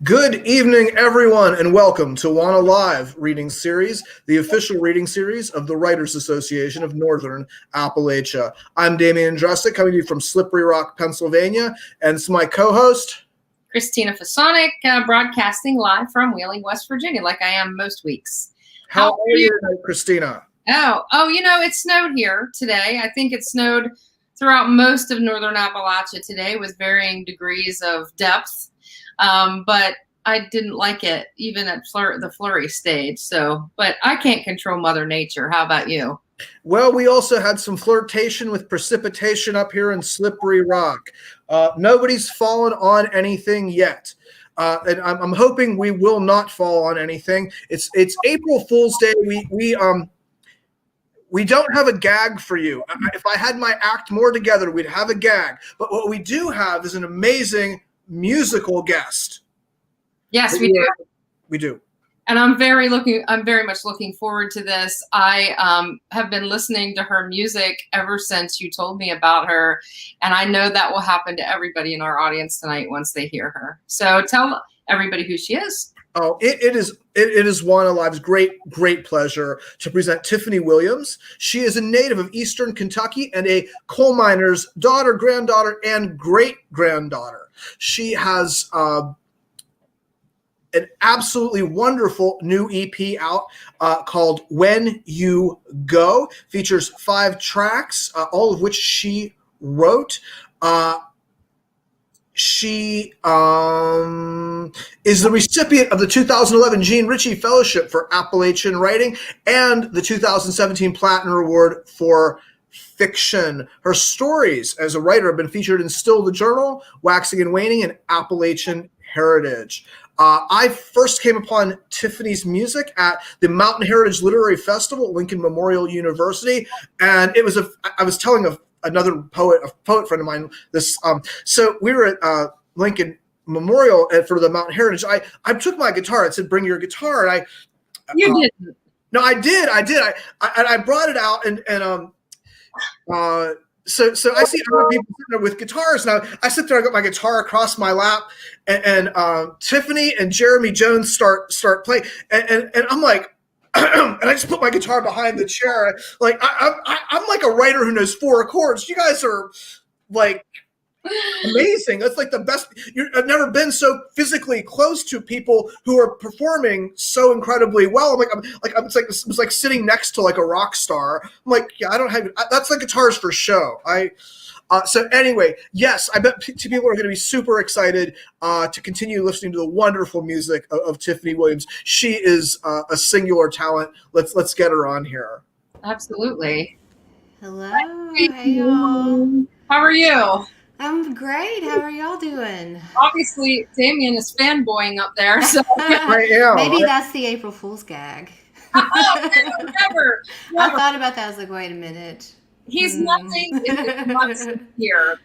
Good evening, everyone, and welcome to WANA Live Reading Series, the official reading series of the Writers Association of Northern Appalachia. I'm Damian Dressick, coming to you from Slippery Rock, Pennsylvania, and it's my co-host, Christina Fasonic, broadcasting live from Wheeling, West Virginia, like I am most weeks. How are you tonight, Christina? It snowed here today. I think it snowed throughout most of Northern Appalachia today with varying degrees of depth. But I didn't like it, even at the flurry stage. But I can't control Mother Nature. How about you? Well, we also had some flirtation with precipitation up here in Slippery Rock. Nobody's fallen on anything yet. And I'm hoping we will not fall on anything. It's April Fool's Day. We don't have a gag for you. If I had my act more together, we'd have a gag. But what we do have is an amazing musical guest. Yes, we do. We do. And I'm very much looking forward to this. I have been listening to her music ever since you told me about her. And I know that will happen to everybody in our audience tonight once they hear her. So tell everybody who she is. Oh, it is WANA Live's great pleasure to present Tiffany Williams. She is a native of Eastern Kentucky and a coal miner's daughter, granddaughter, and great-granddaughter. She has an absolutely wonderful new EP out called When You Go. Features 5 tracks, all of which she wrote. She is the recipient of the 2011 Jean Ritchie Fellowship for Appalachian Writing and the 2017 Plattner Award for Fiction. Her stories as a writer have been featured in Still the Journal, Waxing and Waning, and Appalachian Heritage. I first came upon Tiffany's music at the Mountain Heritage Literary Festival at Lincoln Memorial University, and I was telling another poet friend of mine this. So we were at Lincoln Memorial for the Mountain Heritage. I took my guitar. It said, "Bring your guitar," and You didn't. No, I did. I brought it out and So I see other people sitting there with guitars. Now I sit there, I got my guitar across my lap, and Tiffany and Jeremy Jones start playing, and I'm like, and I just put my guitar behind the chair. Like I'm like a writer who knows 4 chords. You guys are like amazing. That's like the best. I've never been so physically close to people who are performing so incredibly well. It was like sitting next to like a rock star. I'm like, yeah, I don't have. That's like guitars for show. So anyway, yes, I bet people are going to be super excited to continue listening to the wonderful music of Tiffany Williams. She is a singular talent. Let's get her on here. Absolutely. Hello. Hey, y'all. How are you? I'm great. How are y'all doing? Obviously, Damien is fanboying up there. So I am. Maybe that's the April Fool's gag. Never. I thought about that. I was like, wait a minute. He's nothing here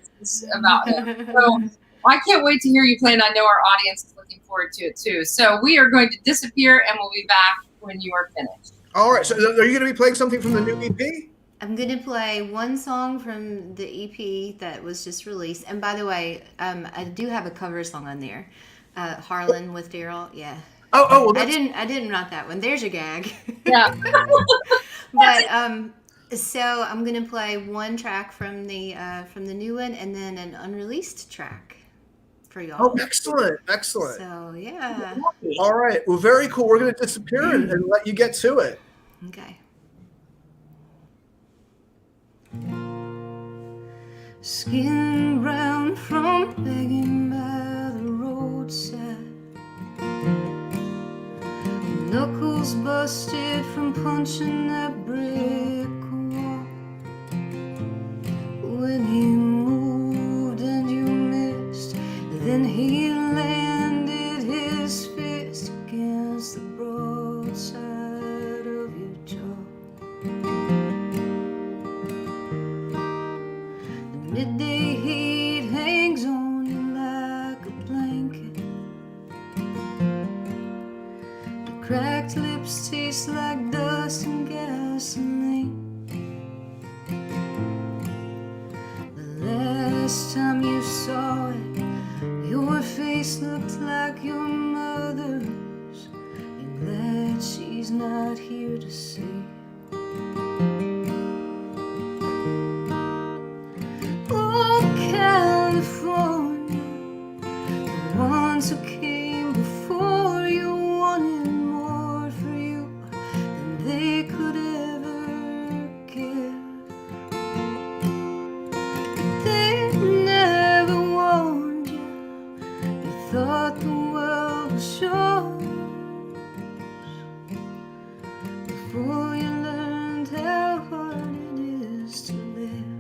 about him. So I can't wait to hear you play, and I know our audience is looking forward to it too. So we are going to disappear, and we'll be back when you are finished. All right. So are you going to be playing something from the new EP? I'm going to play one song from the EP that was just released. And by the way, I do have a cover song on there. Harlan with Daryl. Yeah. Oh, well, I didn't write that one. There's your gag. Yeah. But so I'm going to play one track from the new one and then an unreleased track for y'all. Oh, excellent. So, yeah. All right. Well, very cool. We're going to disappear and let you get to it. Okay. Skin brown from begging by the roadside, knuckles busted from punching that brick wall. When he moved and you missed, then he landed his fist against the broadside of your jaw. Midday heat hangs on you like a blanket. The cracked lips taste like dust and gasoline. The last time you saw it, your face face looked like your mother's. You're glad she's not here to see. Oh, California, the ones who came before you wanted more for you than they could ever give. They never warned you. You thought the world was yours before you learned how hard it is to live.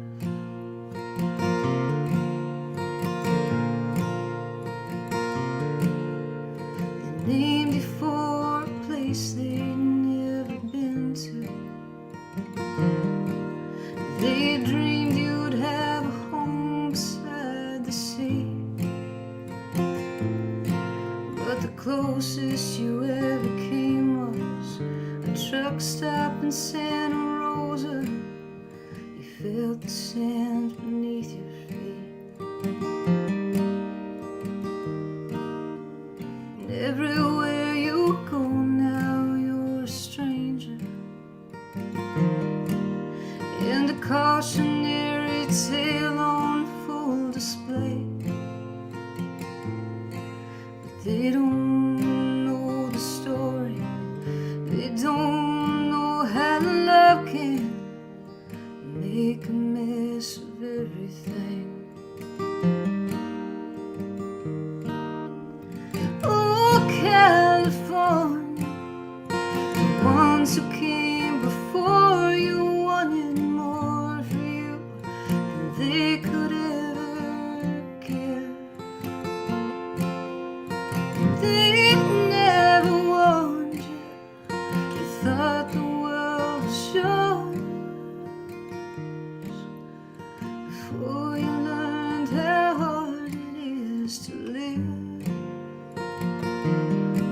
They named you for a place they'd never been to. They dreamed you'd have a home beside the sea. But the closest you ever came was a truck stop in Santa Rosa. You felt the sand beneath your feet. And everywhere you go now, you're a stranger. And a cautionary tale on full display. But they don't know the story. They don't know how love can make a mess of everything. Oh, California, the ones who came before you wanted more for you than they could ever give. They never warned you. You thought the world was yours before you learned how hard it is to live.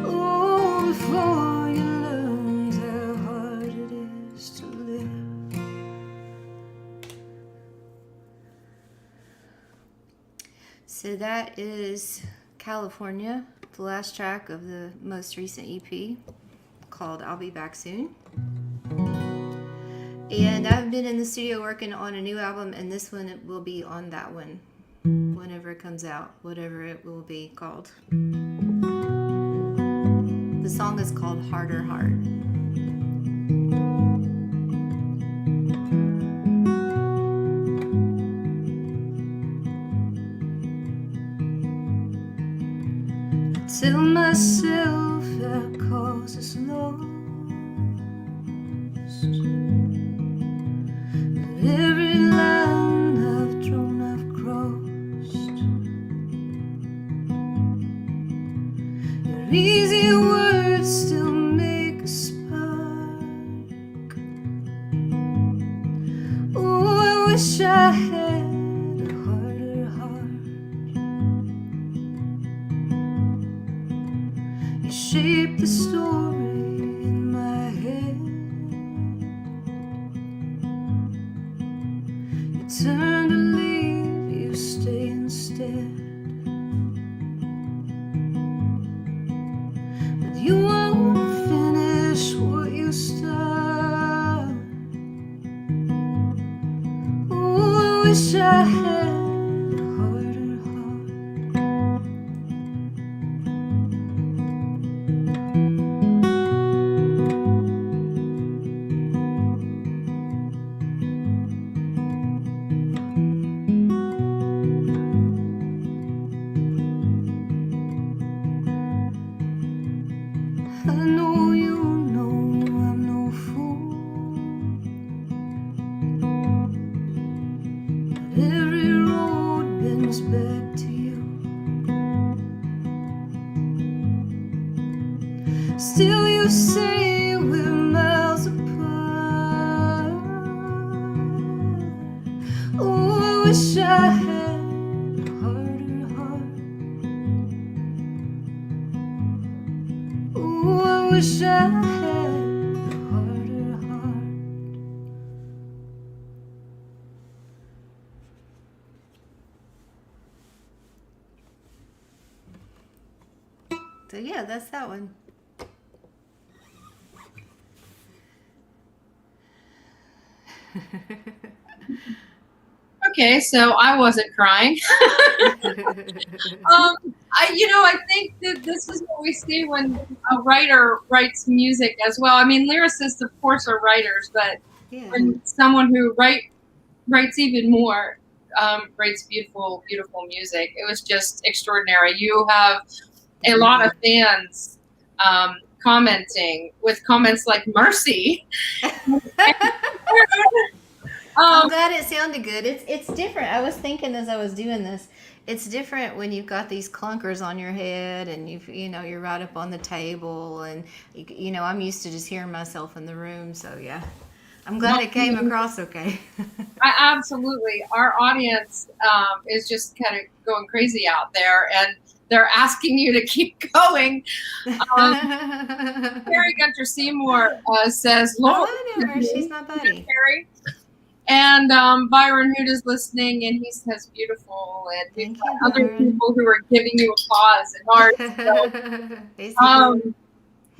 Oh, before you learned how hard it is to live. So that is California, the last track of the most recent EP called I'll Be Back Soon. And I've been in the studio working on a new album, and this one will be on that one whenever it comes out, whatever it will be called. The song is called Harder Heart. Tell myself our cause is lost, but every line I've drawn I've crossed. Your easy words still make a spark. Oh, I wish I had a harder heart. You shaped the story in my head. You turn to leave, you stay instead. But you won't finish what you start. Oh, I wish I had a harder heart. I know you know I'm no fool, but every road bends back to you. Still you say we're miles apart. Oh, I wish I had a harder heart. Oh, I wish I had a harder heart. So yeah, that's that one. Okay, so I wasn't crying. I think that this is what we see when a writer writes music as well. I mean, lyricists, of course, are writers, but Yeah. when someone who writes even more, writes beautiful, beautiful music. It was just extraordinary. You have a lot of fans commenting with comments like "Mercy." I'm glad it sounded good. It's different. I was thinking as I was doing this, it's different when you've got these clunkers on your head and you're right up on the table, and I'm used to just hearing myself in the room. So yeah, I'm glad it came across okay. Absolutely, our audience is just kind of going crazy out there, and they're asking you to keep going. Carrie Gunter Seymour says, "Lord, Oh, I know her. She's my buddy." Carrie. And Byron Hood is listening, and he says beautiful. And we've got other people who are giving you applause and hearts. So,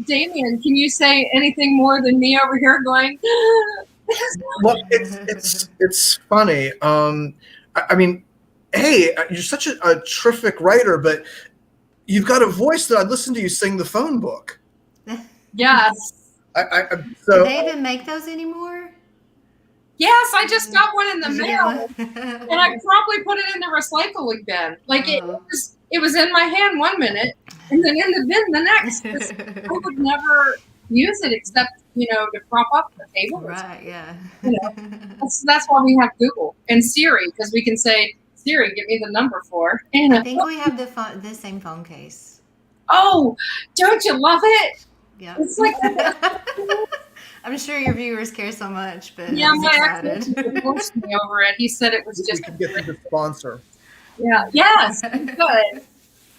Damien, can you say anything more than me over here going? Well, it's funny. I mean, hey, you're such a terrific writer, but you've got a voice that I'd listen to you sing the phone book. Yes. Do they even make those anymore? Yes, I just got one in the mail, and I probably put it in the recycling bin. Like it was in my hand 1 minute, and then in the bin the next. I would never use it except to prop up the table. Right? Yeah. That's why we have Google and Siri, because we can say, Siri, give me the number for. I think we have the same phone case. Oh, don't you love it? Yeah. It's like. I'm sure your viewers care so much, but yeah, I'm my ex divorced me over it. He said it was just. We can get them to sponsor. Yeah. Yes. Good.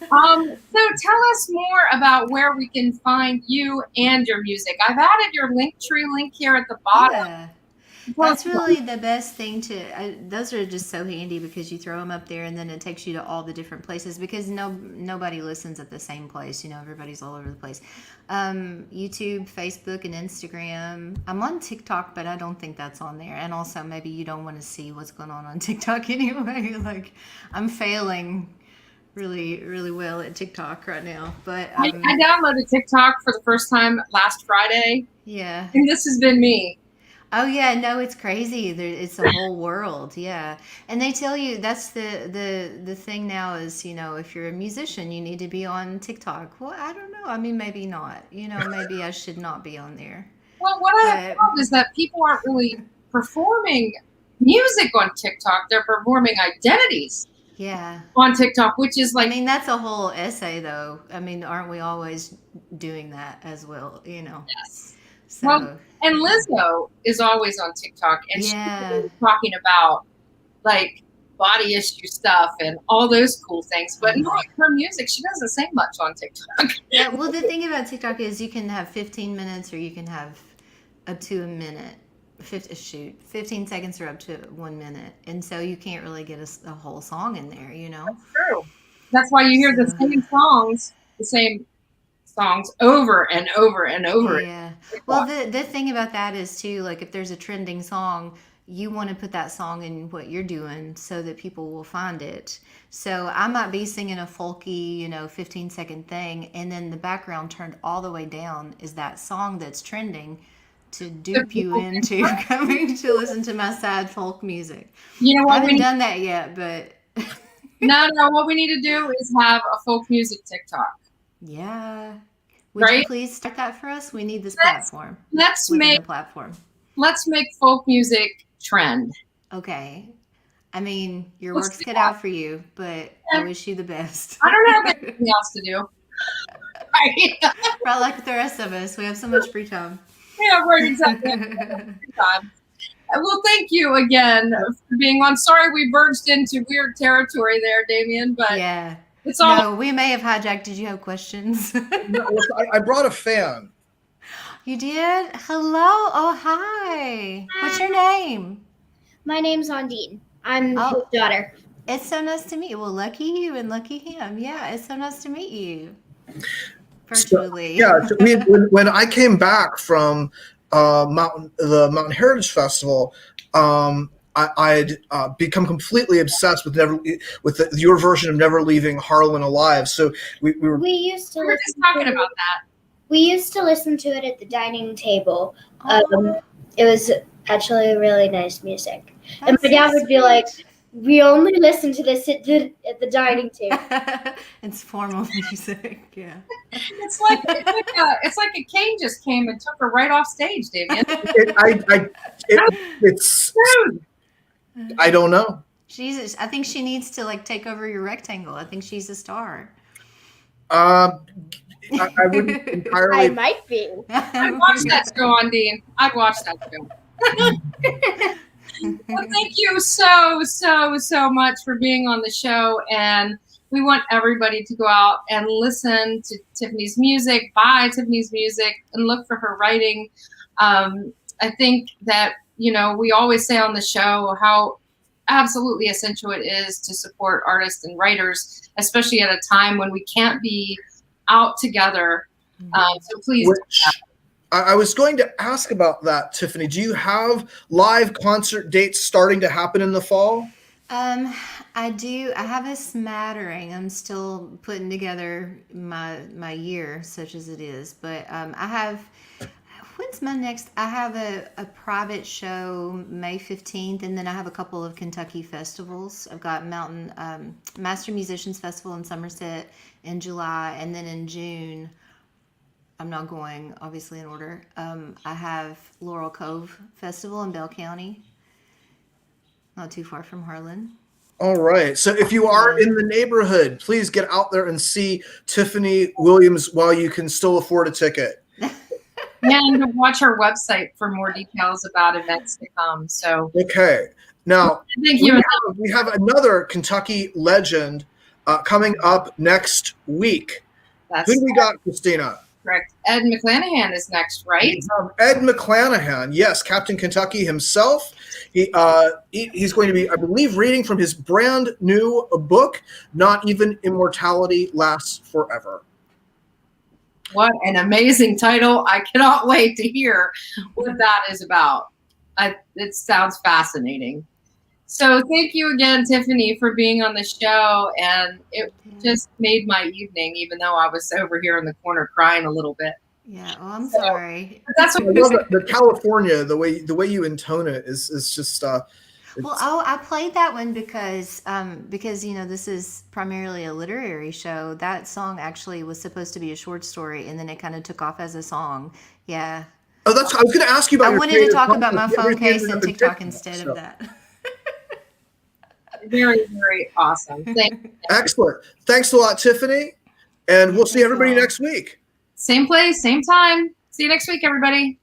So tell us more about where we can find you and your music. I've added your Linktree link here at the bottom. Yeah. That's really the best thing those are just so handy because you throw them up there and then it takes you to all the different places because nobody listens at the same place. Everybody's all over the place. YouTube, Facebook, and Instagram. I'm on TikTok, but I don't think that's on there. And also maybe you don't want to see what's going on TikTok anyway. Like I'm failing really, really well at TikTok right now. But I downloaded TikTok for the first time last Friday. Yeah. And this has been me. Oh yeah, no, it's crazy. It's a whole world, yeah. And they tell you that's the thing now is if you're a musician, you need to be on TikTok. Well, I don't know. I mean, maybe not. Maybe I should not be on there. Well, what I have found is that people aren't really performing music on TikTok. They're performing identities. Yeah. On TikTok, which is like. I mean, that's a whole essay, though. I mean, aren't we always doing that as well? Yes. So. Well, and Lizzo is always on TikTok, and she's talking about like body issue stuff and all those cool things. But not her music, she doesn't say much on TikTok. Yeah, well, the thing about TikTok is you can have 15 minutes or you can have up to a minute. 15 seconds or up to 1 minute, and so you can't really get a whole song in there. That's true. That's why you hear the same songs over and over and over. Yeah. Well, the thing about that is too, like if there's a trending song, you want to put that song in what you're doing so that people will find it. So I might be singing a folky, 15-second thing, and then the background turned all the way down is that song that's trending to dupe you into coming to listen to my sad folk music. What? I haven't done that yet, but no. What we need to do is have a folk music TikTok. Yeah. Would you please start that for us? We need this platform. Let's make folk music trend. Okay. I mean, your work's cut out for you, but I wish you the best. I don't have anything else to do. Right. Right, like the rest of us. We have so much free time. Yeah, right, exactly. Free time. Well, thank you again for being on. Sorry we burst into weird territory there, Damien, but yeah. It's all. No, we may have hijacked. Did you have questions? No, I brought a fan. You did? Hello. Oh, hi. What's your name? My name's Ondine. I'm his daughter. It's so nice to meet you. Well, lucky you and lucky him. Yeah, it's so nice to meet you. virtually. So when I came back from the Mountain Heritage Festival, I'd become completely obsessed with your version of Never Leaving Harlan Alive. So we were used to We were just talking about that. We used to listen to it at the dining table. It was actually really nice music. And my dad would be like, "We only listen to this at the dining table." It's formal music, yeah. It's like a cane just came and took her right off stage, Damien. It's I don't know. Jesus, I think she needs to like take over your rectangle. I think she's a star. I wouldn't entirely. I might be. I'd watch that show on Dean. I'd watch that show. Well, thank you so much for being on the show, and we want everybody to go out and listen to Tiffany's music, buy Tiffany's music, and look for her writing. I think that, we always say on the show how absolutely essential it is to support artists and writers, especially at a time when we can't be out together. So please. I was going to ask about that, Tiffany. Do you have live concert dates starting to happen in the fall? I do. I have a smattering. I'm still putting together my year, such as it is. But I have. When's my next? I have a private show May 15th, and then I have a couple of Kentucky festivals. I've got Mountain Master Musicians Festival in Somerset in July, and then in June, I'm not going, obviously, in order. I have Laurel Cove Festival in Bell County, not too far from Harlan. All right. So if you are in the neighborhood, please get out there and see Tiffany Williams while you can still afford a ticket. And watch our website for more details about events to come. So okay. Now, thank you. We have another Kentucky legend coming up next week. Who do we got, Christina? Correct. Ed McClanahan is next, right? Ed McClanahan, yes, Captain Kentucky himself. He's going to be, I believe, reading from his brand new book, Not Even Immortality Lasts Forever. What an amazing title. I cannot wait to hear what that is about. It sounds fascinating. So thank you again, Tiffany, for being on the show. And it just made my evening, even though I was over here in the corner crying a little bit. Yeah, well, I'm sorry. That's what I love the California, the way you intone it is just I played that one because this is primarily a literary show. That song actually was supposed to be a short story, and then it kind of took off as a song. Yeah. Oh, I was going to ask you about. I wanted to talk about my phone case and TikTok instead of that. Very, very awesome. Thank you. Excellent. Thanks a lot, Tiffany, and we'll see everybody next week. Same place, same time. See you next week, everybody.